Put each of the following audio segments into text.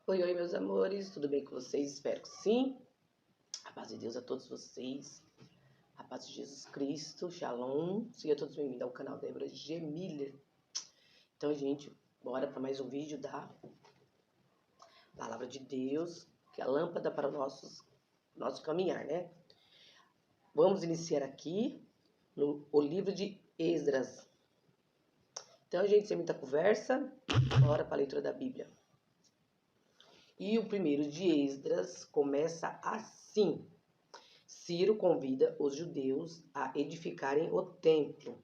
Oi, oi, meus amores, tudo bem com vocês? Espero que sim. A paz de Deus a todos vocês. A paz de Jesus Cristo, Shalom. Sejam todos bem-vindos ao canal Débora G. Miller. Então, gente, bora para mais um vídeo da Palavra de Deus, que é a lâmpada para o nosso caminhar, né? Vamos iniciar aqui no livro de Esdras. Então, gente, sem muita conversa, bora para a leitura da Bíblia. E o primeiro de Esdras começa assim. Ciro convida os judeus a edificarem o templo.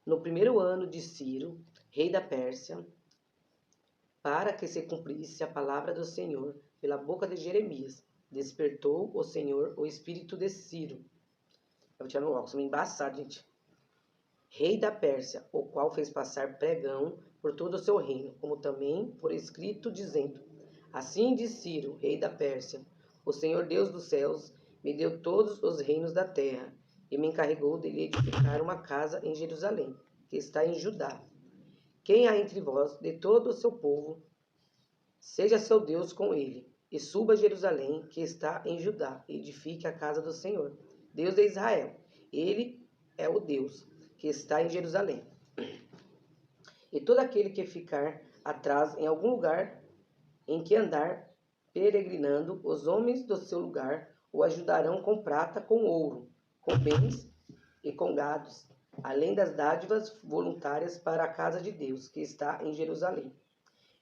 No primeiro ano de Ciro, rei da Pérsia, para que se cumprisse a palavra do Senhor pela boca de Jeremias, despertou o Senhor o espírito de Ciro. Eu vou tirar meu óculos, me embaçado, gente. Rei da Pérsia, o qual fez passar pregão por todo o seu reino, como também por escrito, dizendo: Assim diz Ciro, rei da Pérsia, o Senhor Deus dos céus me deu todos os reinos da terra, e me encarregou de lhe edificar uma casa em Jerusalém, que está em Judá. Quem há entre vós, de todo o seu povo, seja seu Deus com ele, e suba a Jerusalém, que está em Judá, e edifique a casa do Senhor, Deus de Israel. Ele é o Deus que está em Jerusalém. E todo aquele que ficar atrás em algum lugar em que andar peregrinando, os homens do seu lugar o ajudarão com prata, com ouro, com bens e com gados, além das dádivas voluntárias para a casa de Deus, que está em Jerusalém.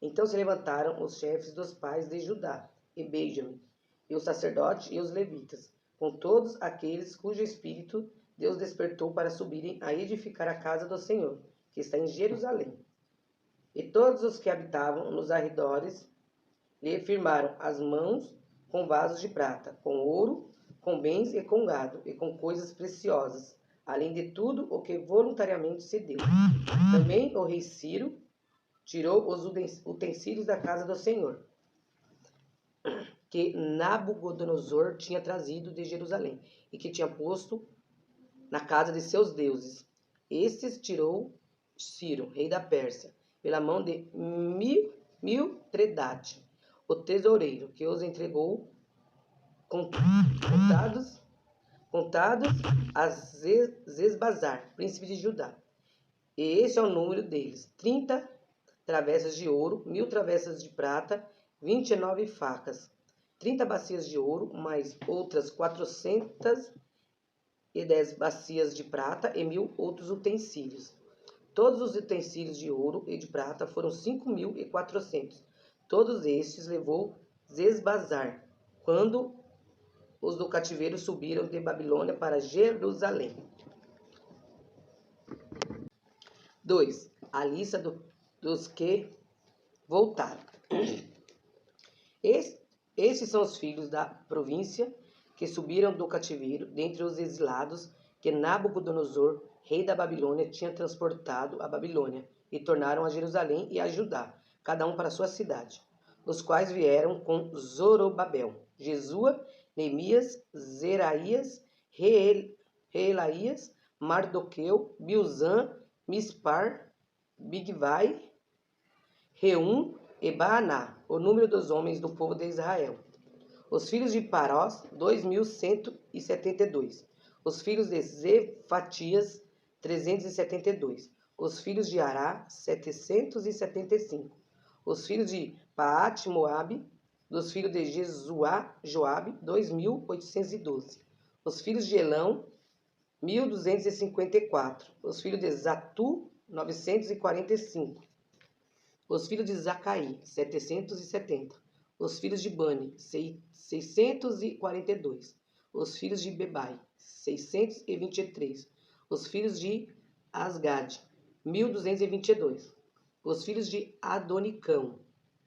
Então se levantaram os chefes dos pais de Judá e Benjamim, e os sacerdotes e os levitas, com todos aqueles cujo espírito Deus despertou para subirem a edificar a casa do Senhor, que está em Jerusalém. E todos os que habitavam nos arredores lhe firmaram as mãos com vasos de prata, com ouro, com bens e com gado, e com coisas preciosas, além de tudo o que voluntariamente se deu. Também o rei Ciro tirou os utensílios da casa do Senhor, que Nabucodonosor tinha trazido de Jerusalém, e que tinha posto na casa de seus deuses. Estes tirou Ciro, rei da Pérsia, pela mão de Mitredate, o tesoureiro, que os entregou contados a Zesbazar, príncipe de Judá. E esse é o número deles: 30 travessas de ouro, 1000 travessas de prata, 29 facas, 30 bacias de ouro, mais outras 410 bacias de prata e 1000 outros utensílios. Todos os utensílios de ouro e de prata foram 5.400. Todos estes levou Zesbazar, quando os do cativeiro subiram de Babilônia para Jerusalém. 2. A lista dos que voltaram. Esses são os filhos da província que subiram do cativeiro, dentre os exilados que Nabucodonosor, rei da Babilônia, tinha transportado à Babilônia, e tornaram a Jerusalém e a Judá, cada um para sua cidade, os quais vieram com Zorobabel, Jesua, Neemias, Zeraías, Reelaías, Mardoqueu, Bilzã, Mispar, Bigvai, Reum e Baaná, o número dos homens do povo de Israel. Os filhos de Parós, 2.172. Os filhos de Zefatias, 372. Os filhos de Ará, 775. Os filhos de Paate-Moabe, dos filhos de Jesuá, Joabe, 2.812. Os filhos de Elão, 1.254. Os filhos de Zatu, 945. Os filhos de Zacaí, 770. Os filhos de Bani, 642. Os filhos de Bebai, 623. Os filhos de Asgade, 1.222. Os filhos de Adonicão,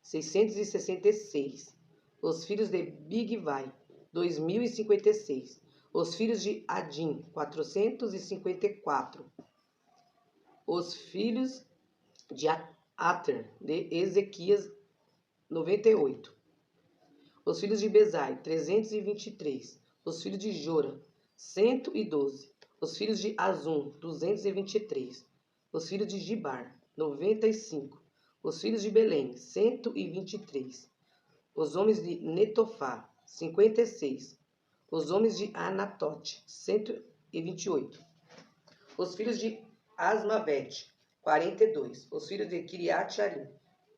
666. Os filhos de Bigvai, 2.056. Os filhos de Adim, 454. Os filhos de Ater, de Ezequias, 98. Os filhos de Bezai, 323. Os filhos de Jora, 112. Os filhos de Azum, 223. Os filhos de Gibar, 95. Os filhos de Belém, 123. Os homens de Netofá, 56. Os homens de Anatote, 128. Os filhos de Asmavete, 42. Os filhos de Kiriat-Arim,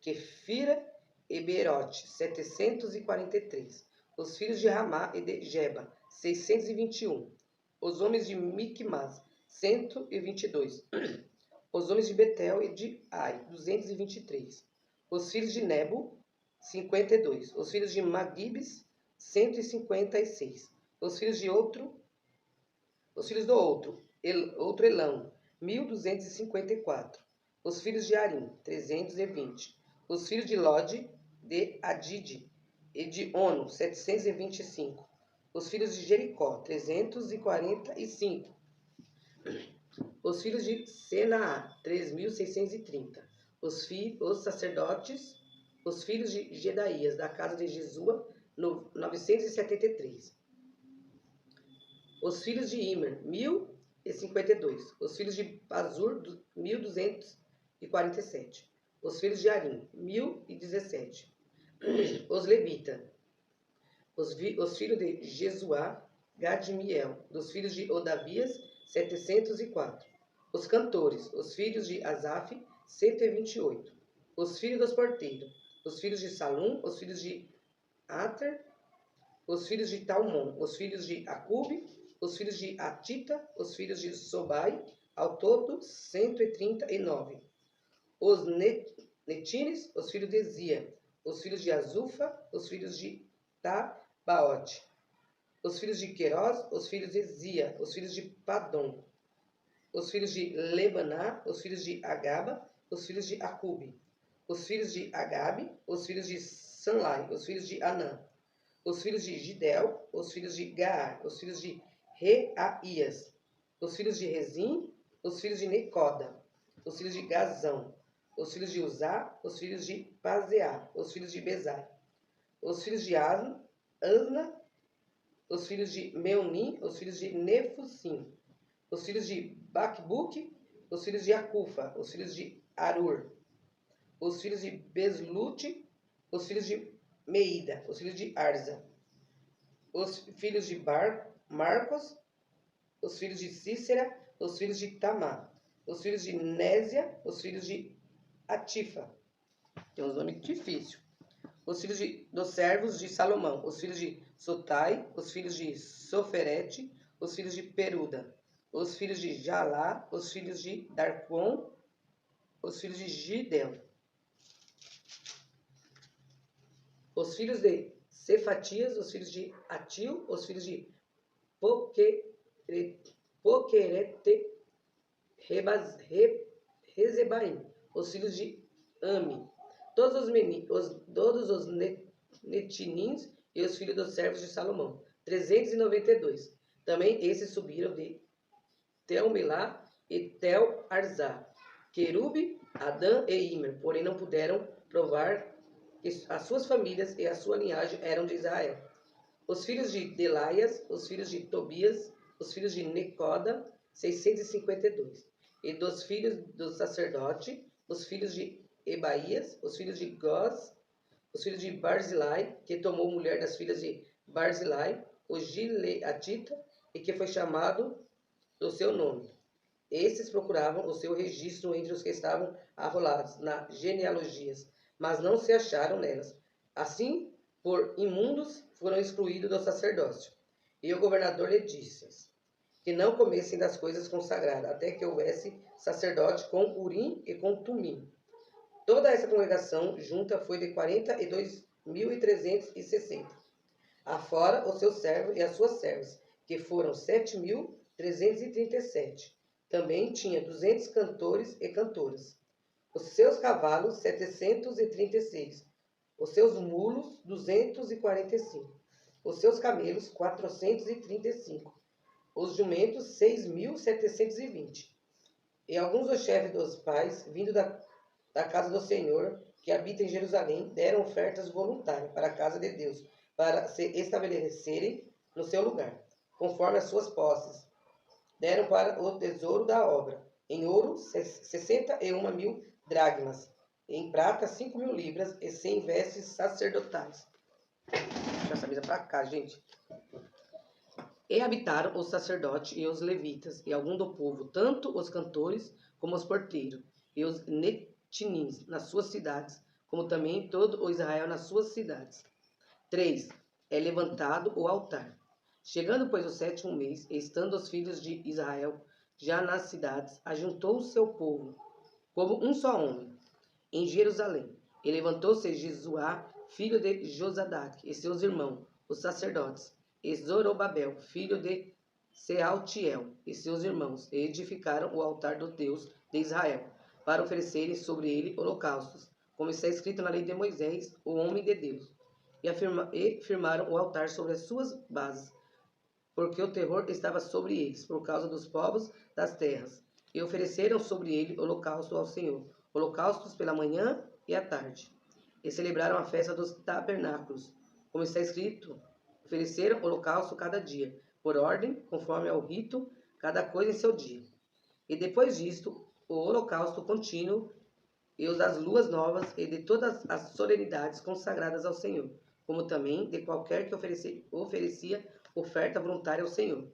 Quefira e Beerote, 743. Os filhos de Ramá e de Geba, 621. Os homens de Micmas, 122. Os homens de Betel e de Ai, 223. Os filhos de Nebo, 52. Os filhos de Magibes, 156. Os filhos do outro Elão, 1254. Os filhos de Arim, 320. Os filhos de Lode, de Adide e de Ono, 725. Os filhos de Jericó, 345. Os filhos de Senaá, 3.630. Os sacerdotes, os filhos de Gedaías, da casa de Jesua, 973. Os filhos de Imer, 1052. Os filhos de Pazur, 1247. Os filhos de Arim, 1017. Os levitas, os filhos de Jesuá, Gadmiel, dos filhos de Odavias, 704. Os cantores, os filhos de Asaf, 128. Os filhos dos porteiros, os filhos de Salum, os filhos de Ater, os filhos de Talmon, os filhos de Acube, os filhos de Atita, os filhos de Sobai, ao todo 139. Os Netines, os filhos de Zia, os filhos de Azufa, os filhos de Tabaote, os filhos de Queiroz, os filhos de Zia, os filhos de Padom, os filhos de Lebaná, os filhos de Agaba, os filhos de Acube, os filhos de Agabe, os filhos de Sanlai, os filhos de Anã, os filhos de Gidel, os filhos de Gaar, os filhos de Reaías, os filhos de Rezim, os filhos de Necoda, os filhos de Gazão, os filhos de Uzá, os filhos de Pazeá, os filhos de Bezai, os filhos de Asna, os filhos de Meunim, os filhos de Nefusim, os filhos de Bacbuque, os filhos de Acufa, os filhos de Arur, os filhos de Beslute, os filhos de Meida, os filhos de Arza, os filhos de Marcos, os filhos de Cícera, os filhos de Tamá, os filhos de Nésia, os filhos de Atifa. Tem uns nomes difíceis. Os filhos dos servos de Salomão, os filhos de Sotai, os filhos de Soferete, os filhos de Peruda, os filhos de Jalá, os filhos de Darcon, os filhos de Gidel, os filhos de Cefatias, os filhos de Atil, os filhos de Poquerete, Rezebaim, os filhos de Ami, todos os netinins e os filhos dos servos de Salomão, 392. Também esses subiram de Tel-Melá e Tel-Arzá, Querube, Adã e Imer, porém não puderam provar que as suas famílias e a sua linhagem eram de Israel. Os filhos de Delaias, os filhos de Tobias, os filhos de Necoda, 652. E dos filhos do sacerdote, os filhos de Ebaías, os filhos de Goz, os filhos de Barzilai, que tomou mulher das filhas de Barzilai, o Gileatita, e que foi chamado do seu nome. Esses procuravam o seu registro entre os que estavam arrolados nas genealogias, mas não se acharam nelas. Assim, por imundos, foram excluídos do sacerdócio. E o governador lhe disse que não comessem das coisas consagradas, até que houvesse sacerdote com Urim e com Tumim. Toda essa congregação junta foi de 42.360. Afora os seus servos e as suas servas, que foram 7.337. Também tinha 200 cantores e cantoras. Os seus cavalos, 736. Os seus mulos, 245. Os seus camelos, 435. Os jumentos, 6.720. E alguns dos chefes dos pais, vindo da casa do Senhor, que habita em Jerusalém, deram ofertas voluntárias para a casa de Deus, para se estabelecerem no seu lugar, conforme as suas posses. Deram para o tesouro da obra, em ouro, 61.000 dracmas, em prata, 5.000 libras, e 100 vestes sacerdotais. Deixa essa mesa pra cá, gente. E habitaram os sacerdotes e os levitas, e algum do povo, tanto os cantores como os porteiros, e os netinins nas suas cidades, como também todo o Israel nas suas cidades. 3. É levantado o altar. Chegando, pois, o 7º mês, e estando os filhos de Israel já nas cidades, ajuntou o seu povo, como um só homem, em Jerusalém. E levantou-se Jesuá, filho de Josadaque, e seus irmãos, os sacerdotes, e Zorobabel, filho de Sealtiel, e seus irmãos, e edificaram o altar do Deus de Israel, para oferecerem sobre ele holocaustos, como está escrito na lei de Moisés, o homem de Deus. E firmaram o altar sobre as suas bases, porque o terror estava sobre eles, por causa dos povos das terras. E ofereceram sobre ele holocausto ao Senhor, holocaustos pela manhã e à tarde. E celebraram a festa dos tabernáculos, como está escrito, ofereceram holocausto cada dia, por ordem, conforme ao rito, cada coisa em seu dia. E depois disto, o holocausto contínuo, e os das luas novas, e de todas as solenidades consagradas ao Senhor, como também de qualquer que oferecia oferta voluntária ao Senhor.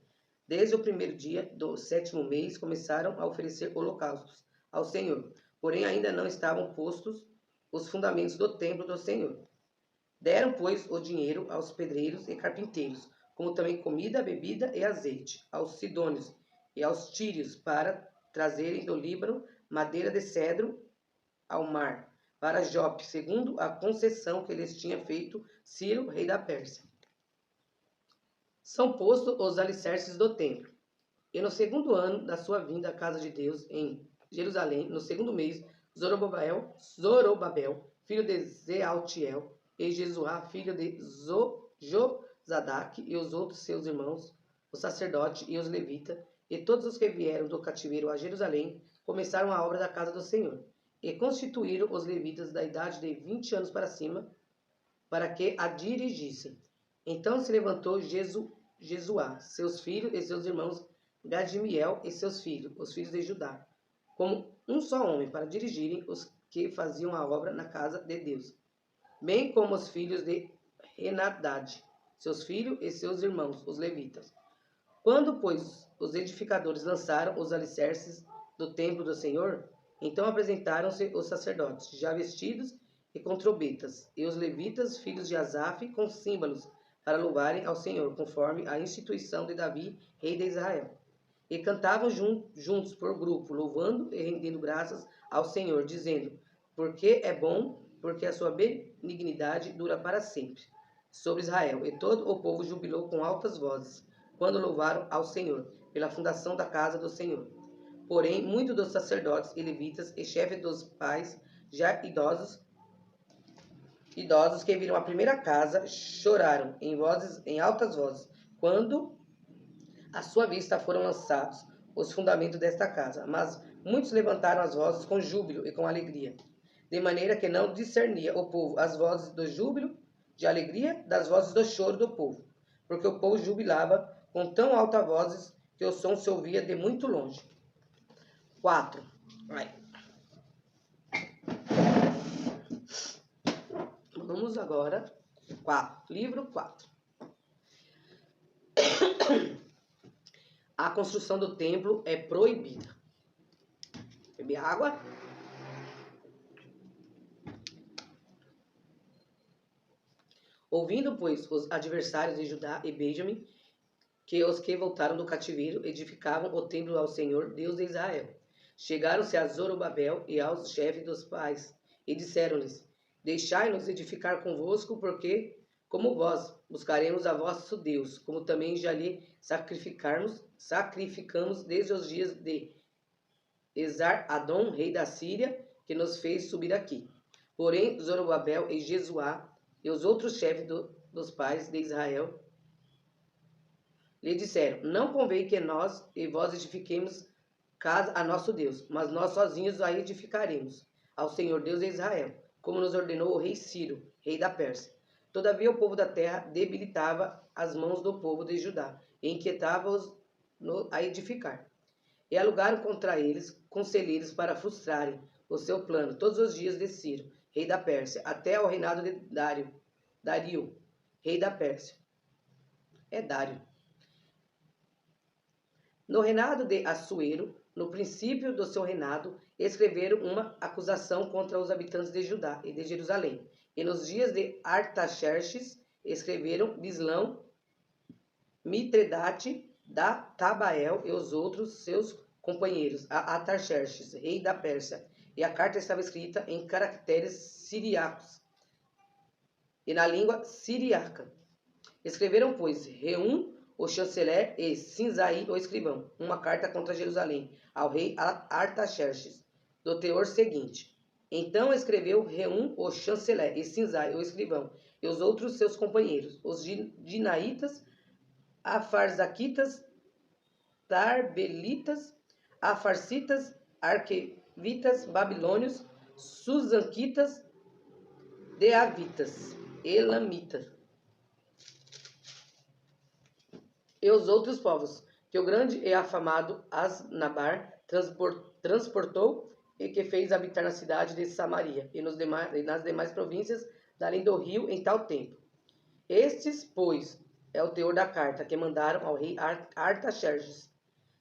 Desde o primeiro dia do 7º mês começaram a oferecer holocaustos ao Senhor, porém ainda não estavam postos os fundamentos do templo do Senhor. Deram, pois, o dinheiro aos pedreiros e carpinteiros, como também comida, bebida e azeite, aos sidônios e aos tírios, para trazerem do Líbano madeira de cedro ao mar, para Jope, segundo a concessão que lhes tinha feito Ciro, rei da Pérsia. São postos os alicerces do templo. E no 2º ano da sua vinda à casa de Deus, em Jerusalém, no 2º mês, Zorobabel, filho de Zealtiel, e Jesuá, filho de Josadaque, e os outros seus irmãos, os sacerdotes e os levitas, e todos os que vieram do cativeiro a Jerusalém, começaram a obra da casa do Senhor, e constituíram os levitas da idade de 20 anos para cima, para que a dirigissem. Então se levantou Jesuá, seus filhos e seus irmãos, Gadimiel e seus filhos, os filhos de Judá, como um só homem, para dirigirem os que faziam a obra na casa de Deus, bem como os filhos de Henadad, seus filhos e seus irmãos, os levitas. Quando, pois, os edificadores lançaram os alicerces do templo do Senhor, então apresentaram-se os sacerdotes, já vestidos e com trombetas, e os levitas, filhos de Asaf, com símbolos, para louvarem ao Senhor, conforme a instituição de Davi, rei de Israel. E cantavam juntos por grupo, louvando e rendendo graças ao Senhor, dizendo, porque é bom, porque a sua benignidade dura para sempre, sobre Israel. E todo o povo jubilou com altas vozes, quando louvaram ao Senhor, pela fundação da casa do Senhor. Porém, muitos dos sacerdotes e levitas e chefes dos pais, já idosos que viram a primeira casa, choraram em altas vozes, quando à sua vista foram lançados os fundamentos desta casa. Mas muitos levantaram as vozes com júbilo e com alegria, de maneira que não discernia o povo as vozes do júbilo, de alegria, das vozes do choro do povo, porque o povo jubilava com tão alta vozes que o som se ouvia de muito longe. 4. Vamos agora, livro 4. A construção do templo é proibida. Beber água. Ouvindo, pois, os adversários de Judá e Benjamim, que os que voltaram do cativeiro edificavam o templo ao Senhor, Deus de Israel, chegaram-se a Zorobabel e aos chefes dos pais, e disseram-lhes, deixai-nos edificar convosco, porque, como vós, buscaremos a vosso Deus, como também já lhe sacrificamos desde os dias de Esar-Adom, rei da Síria, que nos fez subir aqui. Porém, Zorobabel e Jesuá e os outros chefes dos pais de Israel lhe disseram, não convém que nós e vós edifiquemos casa a nosso Deus, mas nós sozinhos a edificaremos ao Senhor Deus de Israel, como nos ordenou o rei Ciro, rei da Pérsia. Todavia o povo da terra debilitava as mãos do povo de Judá e inquietava-os a edificar. E alugaram contra eles conselheiros para frustrarem o seu plano todos os dias de Ciro, rei da Pérsia, até ao reinado de Dario. rei da Pérsia. É Dário. No reinado de Assuero, no princípio do seu reinado, escreveram uma acusação contra os habitantes de Judá e de Jerusalém. E nos dias de Artaxerxes, escreveram Bislão, Mitredate, da Tabael e os outros seus companheiros, a Artaxerxes, rei da Pérsia. E a carta estava escrita em caracteres siriacos e na língua siriaca. Escreveram, pois, Reum, o chanceler, e Sinzai, o escrivão, uma carta contra Jerusalém, ao rei Artaxerxes, do teor seguinte. Então escreveu Reum, o chanceler, e Sinzai, o escrivão, e os outros seus companheiros, os dinaitas, afarzaquitas, tarbelitas, afarcitas, arquevitas, babilônios, susanquitas, deavitas, elamitas, e os outros povos, que o grande e afamado Asnabar transportou e que fez habitar na cidade de Samaria e nas demais províncias da além do rio em tal tempo. Estes, pois, é o teor da carta que mandaram ao rei Artaxerxes.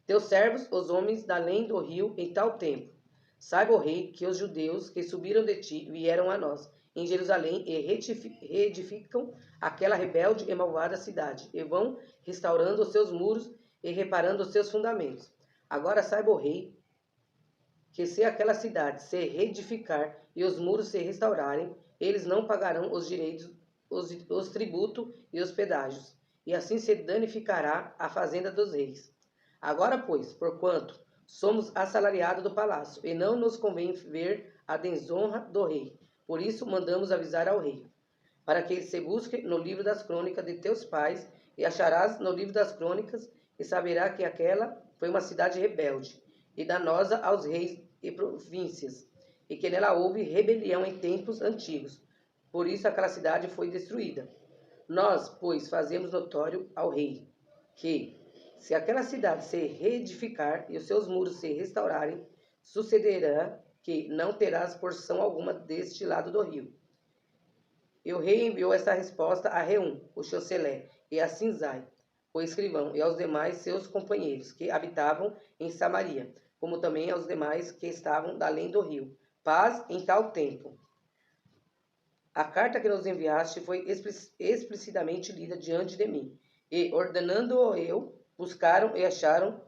Teus servos, os homens da além do rio em tal tempo. Saiba o rei que os judeus que subiram de ti vieram a nós em Jerusalém e reedificam aquela rebelde e malvada cidade, e vão restaurando os seus muros e reparando os seus fundamentos. Agora saiba o rei que se aquela cidade se reedificar e os muros se restaurarem, eles não pagarão os direitos, os tributos e os pedágios, e assim se danificará a fazenda dos reis. Agora, pois, porquanto somos assalariados do palácio, e não nos convém ver a desonra do rei, por isso mandamos avisar ao rei, para que ele se busque no livro das crônicas de teus pais, e acharás no livro das crônicas, e saberá que aquela foi uma cidade rebelde, e danosa aos reis e províncias, e que nela houve rebelião em tempos antigos. Por isso aquela cidade foi destruída. Nós, pois, fazemos notório ao rei, que, se aquela cidade se reedificar e os seus muros se restaurarem, sucederá que não terás porção alguma deste lado do rio. E o rei enviou esta resposta a Reum, o chanceler, e a Sinzai, o escrivão, e aos demais seus companheiros, que habitavam em Samaria, como também aos demais que estavam da além do rio. Paz em tal tempo. A carta que nos enviaste foi explicitamente lida diante de mim, e, ordenando-o eu, buscaram e acharam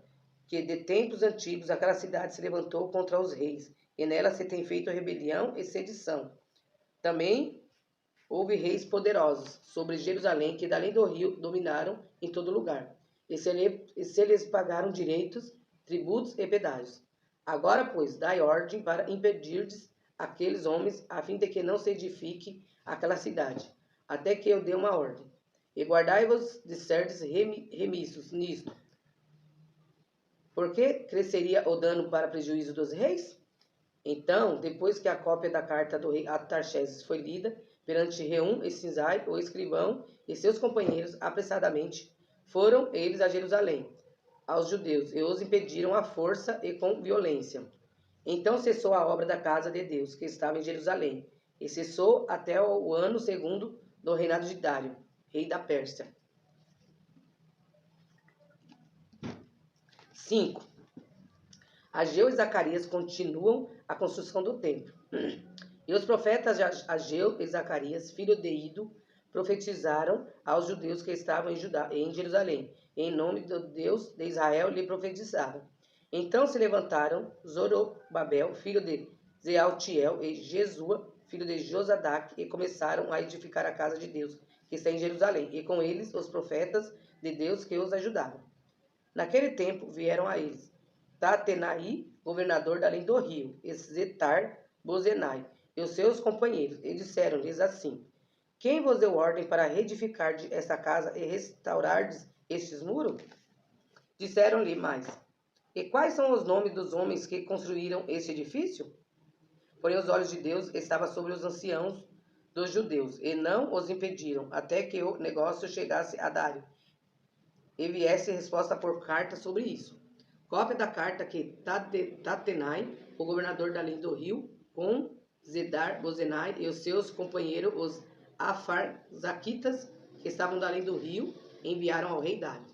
que de tempos antigos aquela cidade se levantou contra os reis, e nela se tem feito rebelião e sedição. Também houve reis poderosos sobre Jerusalém que dalém do rio dominaram em todo lugar, e se lhes pagaram direitos, tributos e pedágios. Agora, pois, dai ordem para impedirdes aqueles homens, a fim de que não se edifique aquela cidade, até que eu dê uma ordem. E guardai-vos de serdes remissos nisto. Por que cresceria o dano para prejuízo dos reis? Então, depois que a cópia da carta do rei Artaxerxes foi lida perante Reum e Sinzai, o escrivão e seus companheiros, apressadamente, foram eles a Jerusalém, aos judeus, e os impediram à força e com violência. Então cessou a obra da casa de Deus, que estava em Jerusalém, e cessou até o ano segundo do reinado de Dário, rei da Pérsia. 5. Ageu e Zacarias continuam a construção do templo. E os profetas Ageu e Zacarias, filho de Ido, profetizaram aos judeus que estavam em Jerusalém, e em nome do Deus de Israel lhe profetizaram. Então se levantaram Zorobabel, filho de Zealtiel, e Jesua, filho de Josadac, e começaram a edificar a casa de Deus, que está em Jerusalém, e com eles os profetas de Deus que os ajudavam. Naquele tempo vieram a eles Tatenai, governador da além do rio, e Zetar-Bozenai, e os seus companheiros, e disseram-lhes assim: Quem vos deu ordem para reedificar esta casa e restaurardes estes muros? Disseram-lhe mais: E quais são os nomes dos homens que construíram este edifício? Porém os olhos de Deus estavam sobre os anciãos dos judeus, e não os impediram, até que o negócio chegasse a Dário, e viesse resposta por carta sobre isso. Cópia da carta que Tatenai, o governador da além do rio, com Zedar-Bozenai e os seus companheiros, os Afarzaquitas, que estavam da além do rio, enviaram ao rei Dário.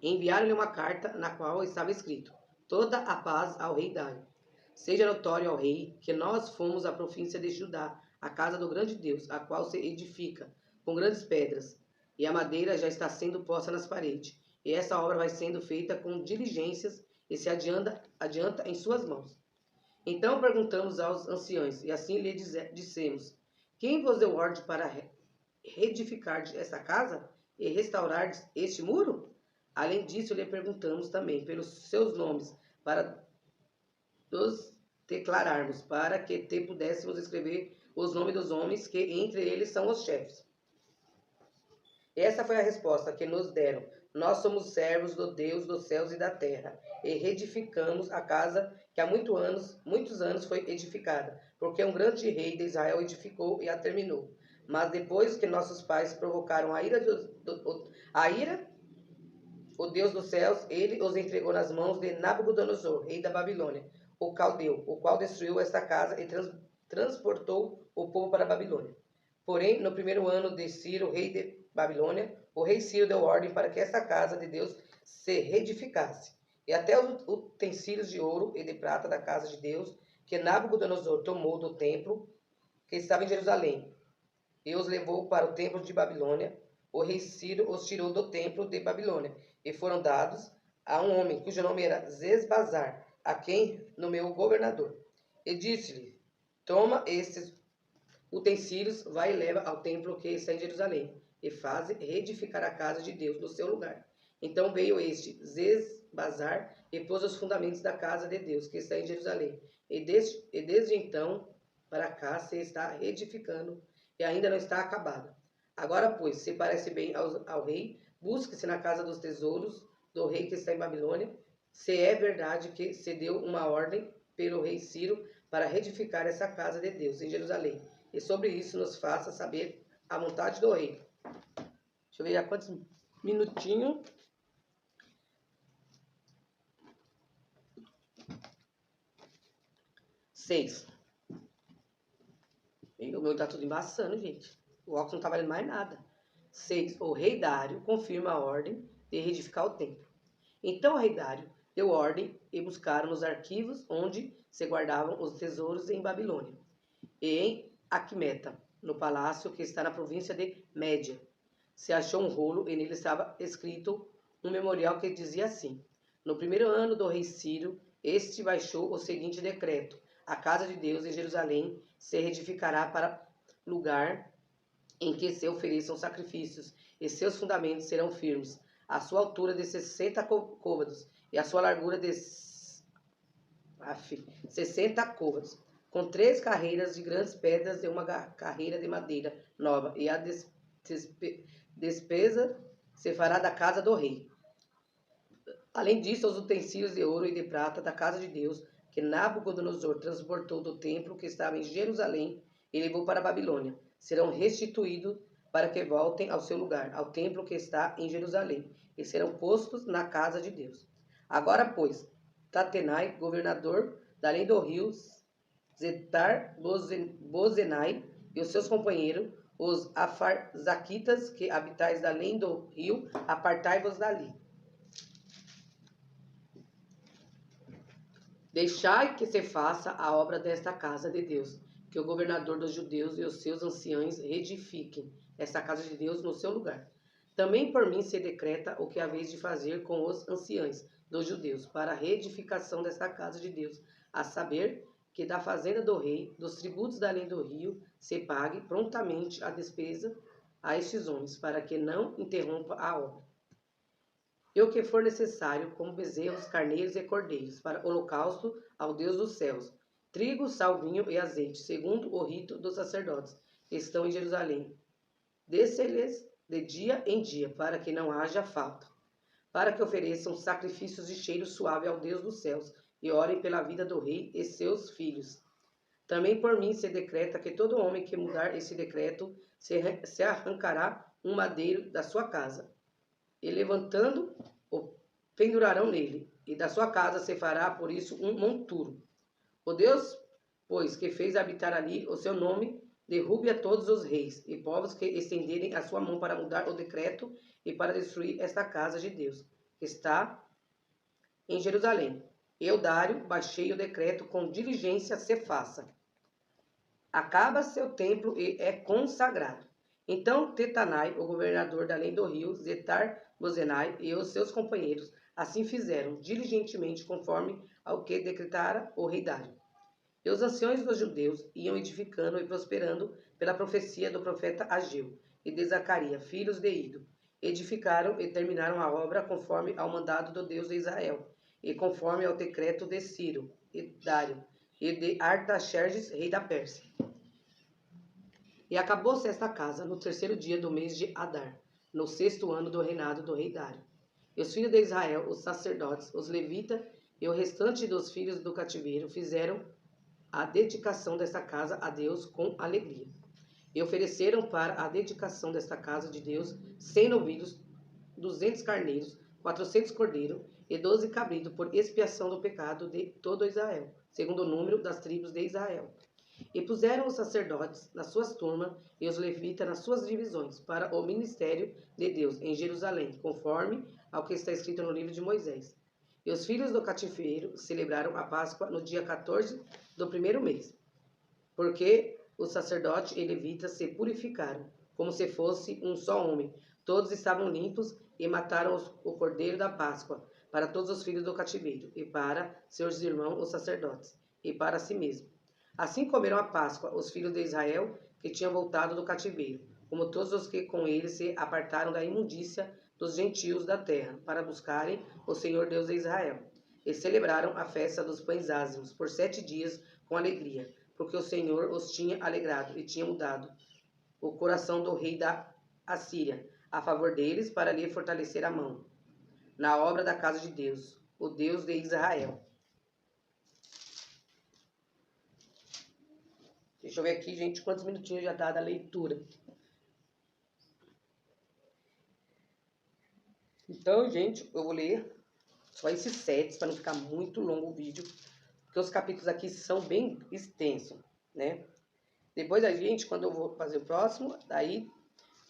Enviaram-lhe uma carta na qual estava escrito: toda a paz ao rei Dário. Seja notório ao rei que nós fomos a província de Judá, a casa do grande Deus, a qual se edifica com grandes pedras, e a madeira já está sendo posta nas paredes, e essa obra vai sendo feita com diligências e se adianta em suas mãos. Então perguntamos aos anciãos, e assim lhe dissemos: quem vos deu ordem para reedificar essa casa e restaurar este muro? Além disso, lhe perguntamos também pelos seus nomes, para nos declararmos, para que te pudéssemos escrever os nomes dos homens, que entre eles são os chefes. Essa foi a resposta que nos deram: nós somos servos do Deus dos céus e da terra, e reedificamos a casa que há muitos anos foi edificada, porque um grande rei de Israel edificou e a terminou. Mas depois que nossos pais provocaram a ira, o Deus dos céus, ele os entregou nas mãos de Nabucodonosor, rei da Babilônia, o caldeu, o qual destruiu esta casa e transportou o povo para a Babilônia. Porém, no primeiro ano de Ciro, rei de Babilônia, o rei Ciro deu ordem para que esta casa de Deus se reedificasse. E até os utensílios de ouro e de prata da casa de Deus, que Nabucodonosor tomou do templo que estava em Jerusalém, e os levou para o templo de Babilônia, o rei Ciro os tirou do templo de Babilônia, e foram dados a um homem cujo nome era Sesbazar, a quem nomeou governador. E disse-lhe: toma estes utensílios, vai e leva ao templo que está em Jerusalém, e faze reedificar a casa de Deus no seu lugar. Então veio este Sesbazar e pôs os fundamentos da casa de Deus que está em Jerusalém. E desde então para cá se está reedificando e ainda não está acabada. Agora, pois, se parece bem ao rei, busque-se na casa dos tesouros do rei que está em Babilônia, se é verdade que se deu uma ordem pelo rei Ciro para reedificar essa casa de Deus em Jerusalém. E sobre isso nos faça saber a vontade do rei. Deixa eu ver já quantos minutinhos. 6. O meu tá tudo embaçando, gente. O óculos não tá valendo mais nada. 6. O rei Dário confirma a ordem de reedificar o templo. Então o rei Dário deu ordem e buscaram nos arquivos onde se guardavam os tesouros em Babilônia e em Aquimeta, no palácio que está na província de Média. Se achou um rolo e nele estava escrito um memorial que dizia assim: no primeiro ano do rei Ciro, este baixou o seguinte decreto: a casa de Deus em Jerusalém se reedificará para lugar em que se ofereçam sacrifícios, e seus fundamentos serão firmes. A sua altura de 60 côvados e a sua largura de 60 côvados, com 3 carreiras de grandes pedras e uma carreira de madeira nova, e a despesa se fará da casa do rei. Além disso, os utensílios de ouro e de prata da casa de Deus, que Nabucodonosor transportou do templo que estava em Jerusalém e levou para a Babilônia, serão restituídos para que voltem ao seu lugar, ao templo que está em Jerusalém, e serão postos na casa de Deus. Agora, pois, Tatenai, governador da além do rio, Zetar-Bozenai e os seus companheiros, os afarzaquitas que habitais da além do rio, apartai-vos dali. Deixai que se faça a obra desta casa de Deus, que o governador dos judeus e os seus anciãos reedifiquem esta casa de Deus no seu lugar. Também por mim se decreta o que haveis de fazer com os anciãos dos judeus para a reedificação desta casa de Deus, a saber, que da fazenda do rei, dos tributos da além do rio, se pague prontamente a despesa a estes homens, para que não interrompa a obra. E o que for necessário, como bezerros, carneiros e cordeiros, para holocausto ao Deus dos céus, trigo, sal, vinho e azeite, segundo o rito dos sacerdotes, que estão em Jerusalém. Dê-se-lhes de dia em dia, para que não haja falta, para que ofereçam sacrifícios de cheiro suave ao Deus dos céus, e orem pela vida do rei e seus filhos. Também por mim se decreta que todo homem que mudar esse decreto se arrancará um madeiro da sua casa, e levantando, o pendurarão nele, e da sua casa se fará por isso um monturo. O Deus, pois, que fez habitar ali o seu nome, derrube a todos os reis e povos que estenderem a sua mão para mudar o decreto e para destruir esta casa de Deus, que está em Jerusalém. Eu, Dário, baixei o decreto com diligência se faça. Acaba seu templo e é consagrado. Então Tetanai, o governador da além do rio, Zetar-Bozenai e os seus companheiros assim fizeram diligentemente conforme ao que decretara o rei Dário. E os anciões dos judeus iam edificando e prosperando pela profecia do profeta Ageu e de Zacarias, filhos de Ido. Edificaram e terminaram a obra conforme ao mandado do Deus de Israel, e conforme ao decreto de Ciro e Dário, e de Artaxerxes, rei da Pérsia. E acabou-se esta casa no 3º dia do mês de Adar, no 6º ano do reinado do rei Dário. E os filhos de Israel, os sacerdotes, os levitas e o restante dos filhos do cativeiro fizeram a dedicação desta casa a Deus com alegria. E ofereceram para a dedicação desta casa de Deus 100 novilhos, 200 carneiros, 400 cordeiros e 12 cabritos por expiação do pecado de todo Israel, segundo o número das tribos de Israel. E puseram os sacerdotes nas suas turmas e os levitas nas suas divisões para o ministério de Deus em Jerusalém, conforme ao que está escrito no livro de Moisés. E os filhos do cativeiro celebraram a Páscoa no dia 14 do 1º mês, porque os sacerdotes e levitas se purificaram, como se fosse um só homem. Todos estavam limpos e mataram o cordeiro da Páscoa para todos os filhos do cativeiro, e para seus irmãos os sacerdotes, e para si mesmo. Assim comeram a Páscoa os filhos de Israel que tinham voltado do cativeiro, como todos os que com eles se apartaram da imundícia dos gentios da terra, para buscarem o Senhor Deus de Israel. E celebraram a festa dos pães ázimos por 7 dias com alegria, porque o Senhor os tinha alegrado e tinha mudado o coração do rei da Assíria a favor deles para lhe fortalecer a mão na obra da casa de Deus, o Deus de Israel. Deixa eu ver aqui, gente, quantos minutinhos já dá da leitura. Então, gente, eu vou ler só esses 7 para não ficar muito longo o vídeo, porque os capítulos aqui são bem extensos, né? Depois a gente, quando eu vou fazer o próximo, daí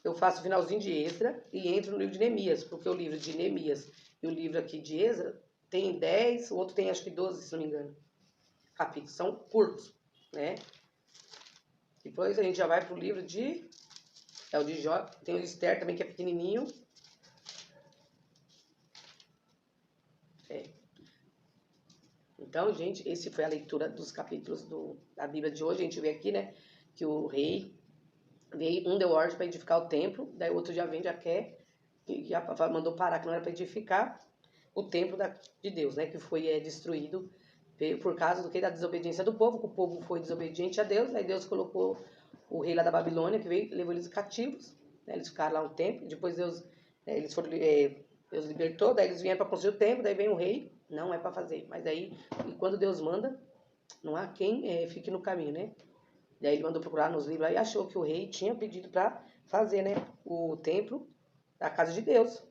eu faço o finalzinho de Esdra e entro no livro de Neemias, porque o livro de Neemias e o livro aqui de Esdra tem 10, o outro tem acho que 12, se não me engano. Capítulos são curtos, né? Depois a gente já vai pro livro de... É o de Jó, tem o de Esther também, que é pequenininho. Então, gente, esse foi a leitura dos capítulos da Bíblia de hoje. A gente vê aqui, né, que o rei veio, deu ordem para edificar o templo, daí o outro já vem, já quer, e já mandou parar, que não era para edificar o templo de Deus, né, que foi destruído por causa do que? Da desobediência do povo, que o povo foi desobediente a Deus, aí Deus colocou o rei lá da Babilônia, que veio, levou eles cativos, né, eles ficaram lá um tempo, depois Deus, eles foram, Deus libertou, daí eles vieram para construir o templo, daí vem o rei, não é para fazer, mas aí, e quando Deus manda, não há quem fique no caminho, né? Daí ele mandou procurar nos livros e achou que o rei tinha pedido para fazer, né, o templo da casa de Deus.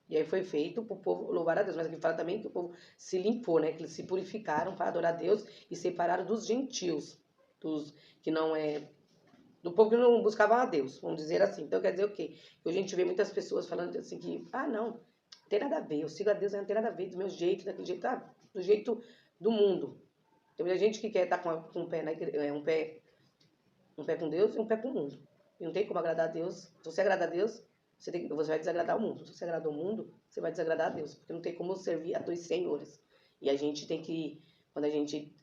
E aí foi feito para o povo louvar a Deus. Mas aqui fala também que o povo se limpou, né? Que eles se purificaram para adorar a Deus e separaram dos gentios, dos que não do povo que não buscavam a Deus, vamos dizer assim. Então quer dizer o quê? Que a gente vê muitas pessoas falando assim que, não tem nada a ver, eu sigo a Deus, não tem nada a ver do meu jeito, daquele jeito, do jeito do mundo. Tem muita gente que quer estar com um pé na igreja, um pé com Deus e um pé com o mundo. E não tem como agradar a Deus. Se você agradar a Deus, você vai desagradar o mundo. Se você agradar o mundo, você vai desagradar a Deus. Porque não tem como servir a 2 senhores. E a gente tem que, quando a gente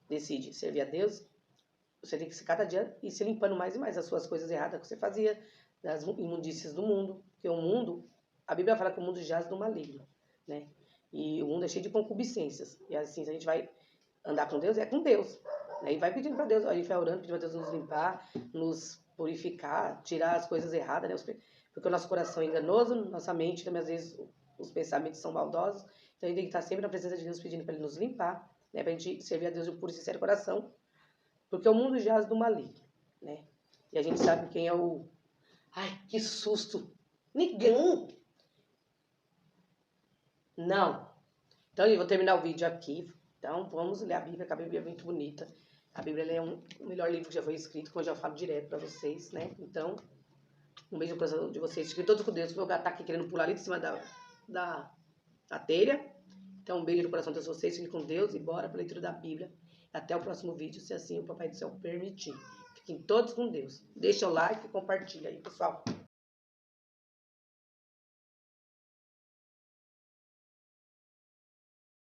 decide servir a Deus, você tem que cada dia ir se limpando mais e mais as suas coisas erradas que você fazia, das imundícias do mundo. Porque o mundo, a Bíblia fala que o mundo jaz do maligno, né? E o mundo é cheio de concupiscências. E assim, se a gente vai andar com Deus, é com Deus. E vai pedindo para Deus, a gente vai orando, pedindo para Deus nos limpar, nos purificar, tirar as coisas erradas, né? Porque o nosso coração é enganoso, nossa mente também às vezes os pensamentos são maldosos, então a gente tem que estar sempre na presença de Deus pedindo para Ele nos limpar, né? Para a gente servir a Deus de um puro e sincero coração, porque o mundo jaz do maligno, né? E a gente sabe quem é o... Ai, que susto! Negão! Não! Então eu vou terminar o vídeo aqui. Então vamos ler a Bíblia, que a Bíblia é muito bonita. A Bíblia é o melhor livro que já foi escrito, como eu já falo direto para vocês, né? Então, um beijo no coração de vocês. Fiquem todos com Deus. O meu gato tá aqui querendo pular ali de cima da telha. Então, um beijo no coração de vocês. Fiquem com Deus e bora para a leitura da Bíblia. Até o próximo vídeo, se assim o Papai do Céu permitir. Fiquem todos com Deus. Deixa o like e compartilha aí, pessoal.